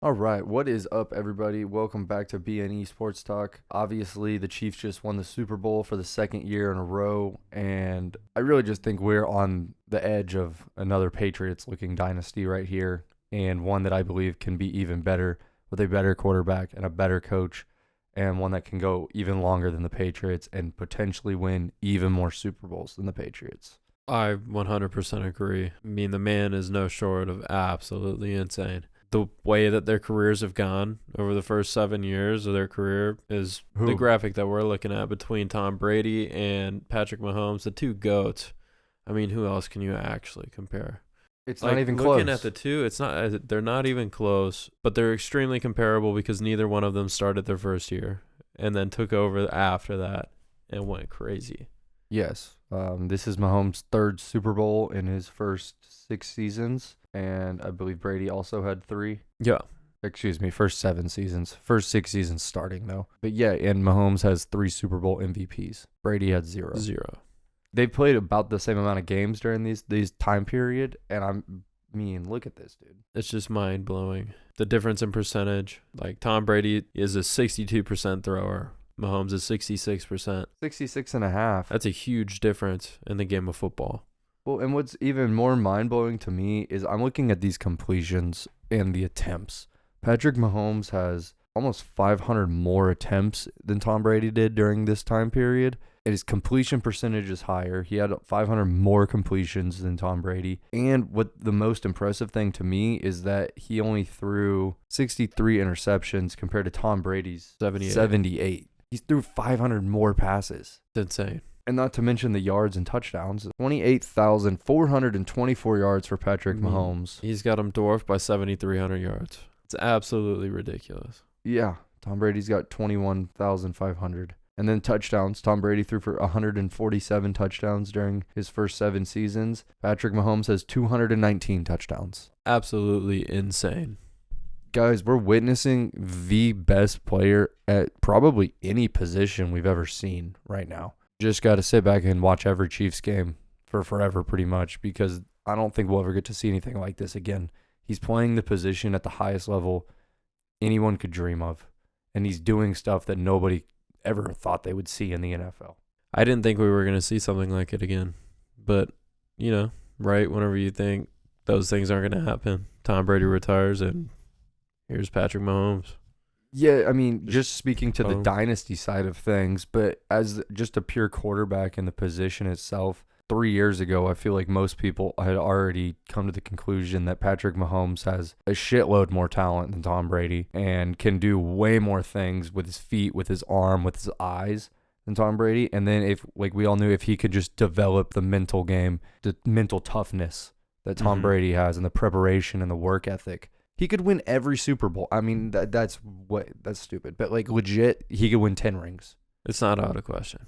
All right, what is up, everybody? Welcome back to BNE Sports Talk. Obviously, the Chiefs just won the Super Bowl for the second year in a row, and I really just think we're on the edge of another Patriots-looking dynasty right here, and one that I believe can be even better with a better quarterback and a better coach, and one that can go even longer than the Patriots and potentially win even more Super Bowls than the Patriots. I 100% agree. I mean, the man is no short of absolutely insane. The way that their careers have gone over the first 7 years of their career is the graphic that we're looking at between Tom Brady and Patrick Mahomes, the two GOATs. I mean, who else can you actually compare? It's not even close. Looking at the two, they're not even close, but they're extremely comparable because neither one of them started their first year and then took over after that and went crazy. Yes. This is Mahomes' third Super Bowl in his first 6 seasons, and I believe Brady also had 3. Yeah. Excuse me, first 7 seasons. First 6 seasons starting, though. But yeah, and Mahomes has 3 Super Bowl MVPs. Brady had 0. They played about the same amount of games during these time period, and look at this, dude. It's just mind-blowing. The difference in percentage. Like, Tom Brady is a 62% thrower. Mahomes is 66%. 66.5. That's a huge difference in the game of football. Well, and what's even more mind-blowing to me is I'm looking at these completions and the attempts. Patrick Mahomes has almost 500 more attempts than Tom Brady did during this time period. And his completion percentage is higher. He had 500 more completions than Tom Brady. And what the most impressive thing to me is that he only threw 63 interceptions compared to Tom Brady's 78. He threw 500 more passes. It's insane. And not to mention the yards and touchdowns. 28,424 yards for Patrick Mahomes. He's got him dwarfed by 7,300 yards. It's absolutely ridiculous. Yeah. Tom Brady's got 21,500. And then touchdowns. Tom Brady threw for 147 touchdowns during his first 7 seasons. Patrick Mahomes has 219 touchdowns. Absolutely insane. Guys, we're witnessing the best player at probably any position we've ever seen right now. Just got to sit back and watch every Chiefs game for forever pretty much, because I don't think we'll ever get to see anything like this again. He's playing the position at the highest level anyone could dream of, and he's doing stuff that nobody ever thought they would see in the NFL. I didn't think we were going to see something like it again, but, right whenever you think those things aren't going to happen, Tom Brady retires and here's Patrick Mahomes. Yeah, I mean, just speaking to the dynasty side of things, but as just a pure quarterback in the position itself, 3 years ago, I feel like most people had already come to the conclusion that Patrick Mahomes has a shitload more talent than Tom Brady and can do way more things with his feet, with his arm, with his eyes than Tom Brady. And then if we all knew if he could just develop the mental game, the mental toughness that Tom Brady has and the preparation and the work ethic, he could win every Super Bowl. I mean, that's stupid. But, legit, he could win 10 rings. It's not out of question.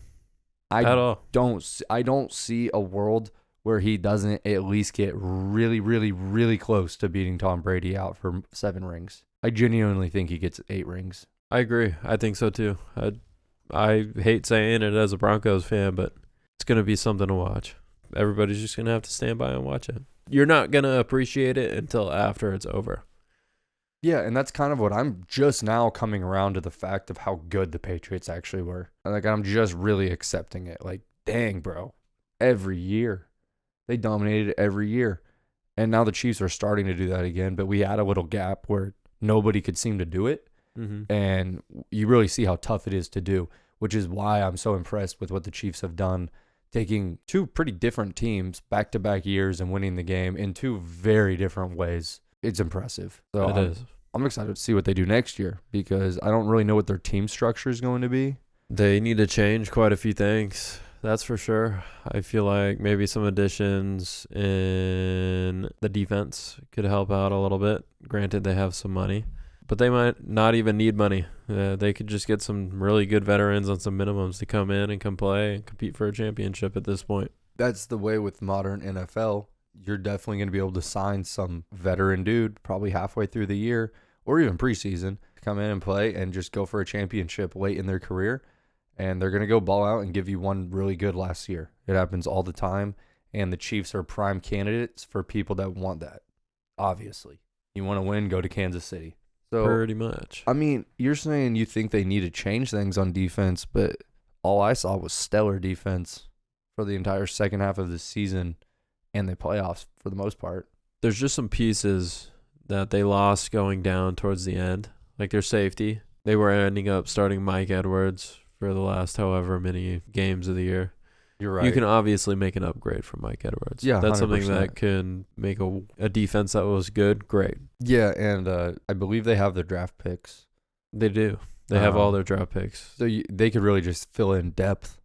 I don't see a world where he doesn't at least get really, really, really close to beating Tom Brady out for 7 rings. I genuinely think he gets 8 rings. I agree. I think so, too. I hate saying it as a Broncos fan, but it's going to be something to watch. Everybody's just going to have to stand by and watch it. You're not going to appreciate it until after it's over. Yeah, and that's kind of what I'm just now coming around to, the fact of how good the Patriots actually were. I'm just really accepting it. Dang, bro. Every year. They dominated every year. And now the Chiefs are starting to do that again, but we had a little gap where nobody could seem to do it. Mm-hmm. And you really see how tough it is to do, which is why I'm so impressed with what the Chiefs have done, taking 2 pretty different teams back-to-back years and winning the game in 2 very different ways. It's impressive. So it is. I'm excited to see what they do next year, because I don't really know what their team structure is going to be. They need to change quite a few things. That's for sure. I feel like maybe some additions in the defense could help out a little bit. Granted, they have some money, but they might not even need money. They could just get some really good veterans on some minimums to come in and come play and compete for a championship at this point. That's the way with modern NFL. You're definitely going to be able to sign some veteran dude probably halfway through the year or even preseason to come in and play and just go for a championship late in their career. And they're going to go ball out and give you one really good last year. It happens all the time. And the Chiefs are prime candidates for people that want that. Obviously. You want to win, go to Kansas City. So, pretty much. I mean, you're saying you think they need to change things on defense, but all I saw was stellar defense for the entire second half of the season and the playoffs for the most part. There's just some pieces that they lost going down towards the end, like their safety. They were ending up starting Mike Edwards for the last however many games of the year. You're right. You can obviously make an upgrade from Mike Edwards. Yeah, that's 100%. something that can make a defense that was good great. Yeah, and I believe they have their draft picks. They do. They have all their draft picks. So they could really just fill in depth.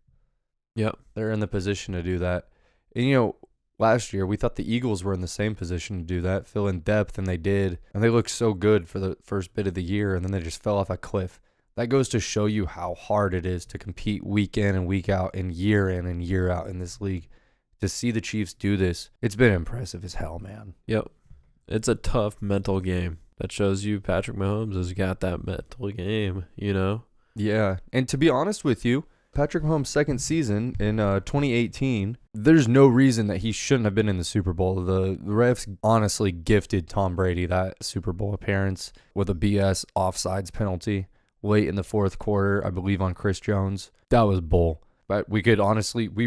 Yep. They're in the position to do that. And, last year we thought the Eagles were in the same position to do that, fill in depth, and they did. And they looked so good for the first bit of the year, and then they just fell off a cliff. That goes to show you how hard it is to compete week in and week out and year in and year out in this league. To see the Chiefs do this, it's been impressive as hell, man. Yep. It's a tough mental game. That shows you Patrick Mahomes has got that mental game, Yeah. And to be honest with you, Patrick Mahomes' second season in 2018, there's no reason that he shouldn't have been in the Super Bowl. The refs honestly gifted Tom Brady that Super Bowl appearance with a BS offsides penalty late in the fourth quarter, I believe, on Chris Jones. That was bull. But we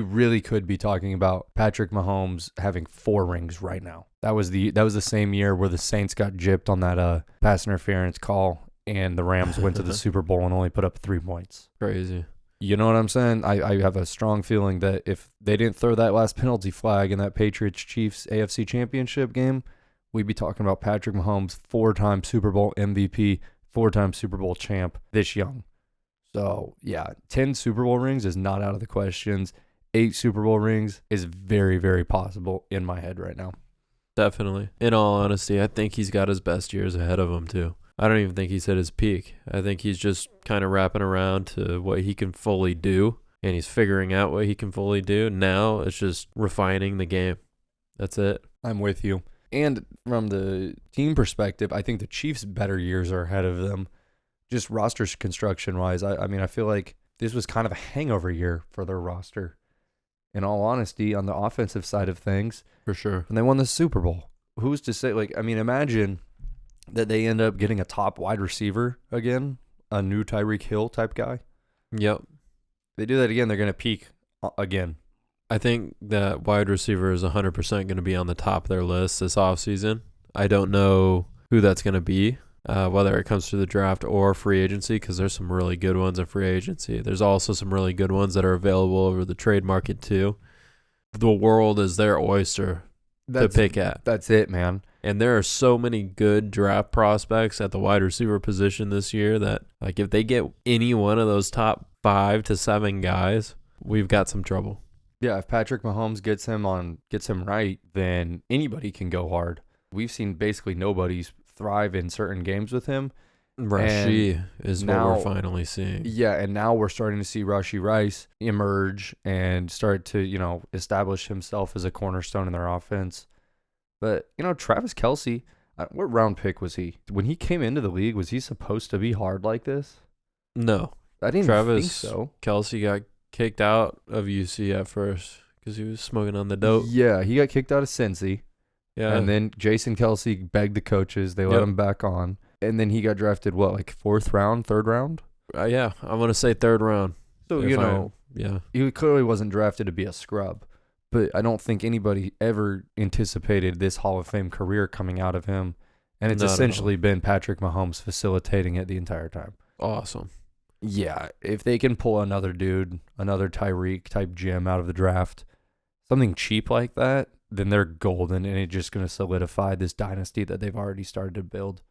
really could be talking about Patrick Mahomes having 4 rings right now. That was the same year where the Saints got gypped on that pass interference call, and the Rams went to the Super Bowl and only put up 3 points. Crazy. You know what I'm saying? I have a strong feeling that if they didn't throw that last penalty flag in that Patriots-Chiefs AFC Championship game, we'd be talking about Patrick Mahomes, 4-time Super Bowl MVP, 4-time Super Bowl champ this young. So, yeah, 10 Super Bowl rings is not out of the questions. 8 Super Bowl rings is very, very possible in my head right now. Definitely. In all honesty, I think he's got his best years ahead of him, too. I don't even think he's hit his peak. I think he's just kind of wrapping around to what he can fully do, and he's figuring out what he can fully do. Now it's just refining the game. That's it. I'm with you. And from the team perspective, I think the Chiefs' better years are ahead of them, just roster construction-wise. I mean, I feel like this was kind of a hangover year for their roster, in all honesty, on the offensive side of things. For sure. And they won the Super Bowl. Who's to say, imagine that they end up getting a top wide receiver again, a new Tyreek Hill type guy. Yep. They do that again, they're going to peak again. I think that wide receiver is 100% going to be on the top of their list this offseason. I don't know who that's going to be, whether it comes through the draft or free agency, because there's some really good ones in free agency. There's also some really good ones that are available over the trade market too. The world is their oyster to pick at. That's it, man. And there are so many good draft prospects at the wide receiver position this year that, if they get any one of those top 5 to 7 guys, we've got some trouble. Yeah, if Patrick Mahomes gets him right, then anybody can go hard. We've seen basically nobody's thrive in certain games with him. Rashee is what we're finally seeing. Yeah, and now we're starting to see Rashee Rice emerge and start to, establish himself as a cornerstone in their offense. But, Travis Kelce, what round pick was he? When he came into the league, was he supposed to be hard like this? No. I didn't think so. Kelce got kicked out of UC at first because he was smoking on the dope. Yeah, he got kicked out of Cincy. Yeah. And then Jason Kelce begged the coaches. They let him back on. And then he got drafted, 4th round, 3rd round? Yeah, I'm going to say 3rd round. So, yeah. He clearly wasn't drafted to be a scrub. But I don't think anybody ever anticipated this Hall of Fame career coming out of him. And it's essentially been Patrick Mahomes facilitating it the entire time. Awesome. Yeah, if they can pull another dude, another Tyreek type gem out of the draft, something cheap like that, then they're golden, and it's just going to solidify this dynasty that they've already started to build.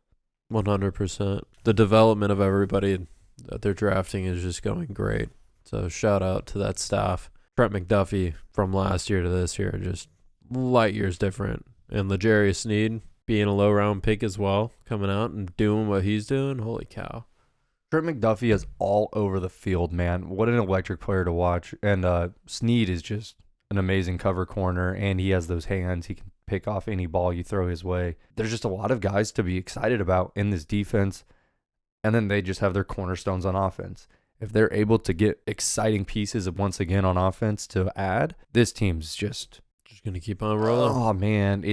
100%. The development of everybody that they're drafting is just going great. So shout out to that staff. Trent McDuffie from last year to this year, just light years different. And L'Jarius Sneed being a low round pick as well, coming out and doing what he's doing. Holy cow. Trent McDuffie is all over the field, man. What an electric player to watch. And Sneed is just an amazing cover corner, and he has those hands. He can pick off any ball you throw his way. There's just a lot of guys to be excited about in this defense, and then they just have their cornerstones on offense. If they're able to get exciting pieces of once again on offense to add, this team's just going to keep on rolling. Oh, man.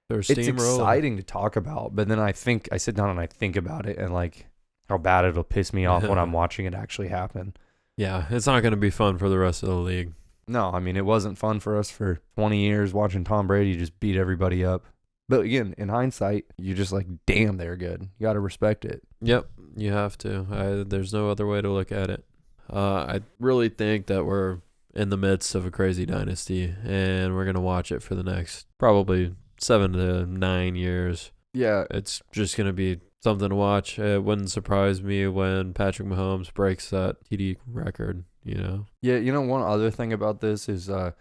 They're it's steamrolling. exciting to talk about. But then I sit down and I think about it and like how bad it'll piss me off when I'm watching it actually happen. Yeah, it's not going to be fun for the rest of the league. No, I mean, it wasn't fun for us for 20 years watching Tom Brady just beat everybody up. But again, in hindsight, you're just like, damn, they're good. You got to respect it. Yep, you have to. There's no other way to look at it. I really think that we're in the midst of a crazy dynasty, and we're going to watch it for the next probably 7 to 9 years. Yeah. It's just going to be something to watch. It wouldn't surprise me when Patrick Mahomes breaks that TD record, you know? Yeah, you know, one other thing about this is the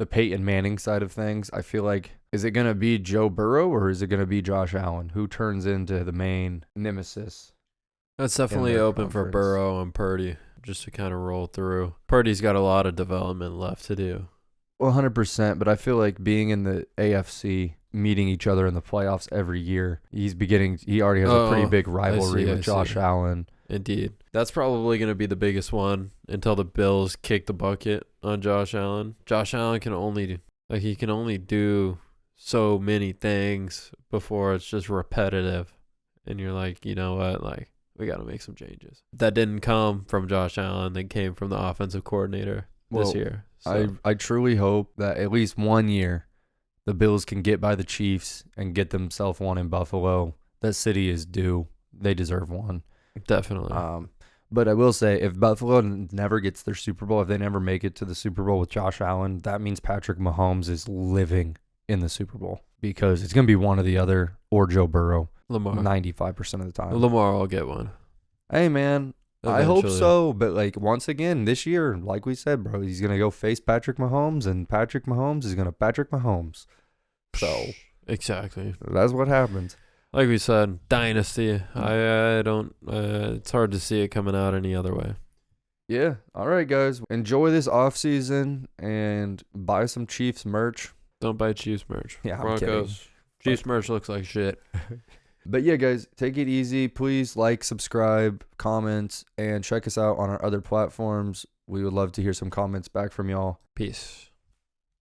Peyton Manning side of things. I feel like, is it going to be Joe Burrow or is it going to be Josh Allen? Who turns into the main nemesis? That's definitely open for Burrow and Purdy, just to kind of roll through. Purdy's got a lot of development left to do. 100%, but I feel like being in the AFC, meeting each other in the playoffs every year, he already has a pretty big rivalry with Josh Allen. Indeed. That's probably going to be the biggest one until the Bills kick the bucket on Josh Allen. Josh Allen can only do so many things before it's just repetitive. And you're like, you know what? Like, we got to make some changes. That didn't come from Josh Allen. That came from the offensive coordinator this year. So. I truly hope that at least 1 year the Bills can get by the Chiefs and get themselves one in Buffalo. That city is due. They deserve one. Definitely. But I will say, if Buffalo never gets their Super Bowl, if they never make it to the Super Bowl with Josh Allen, that means Patrick Mahomes is living in the Super Bowl because it's going to be one or the other or Joe Burrow. Lamar. 95% of the time. Lamar will get one. Hey, man. Eventually. I hope so. But, like, once again, this year, like we said, bro, he's going to go face Patrick Mahomes, and Patrick Mahomes is going to Patrick Mahomes. So. Exactly. That's what happens. Like we said, dynasty. I don't. It's hard to see it coming out any other way. Yeah. All right, guys. Enjoy this off season and buy some Chiefs merch. Don't buy Chiefs merch. Yeah, I'm Broncos. kidding. Chiefs merch looks like shit. But yeah, guys, take it easy. Please like, subscribe, comment, and check us out on our other platforms. We would love to hear some comments back from y'all. Peace.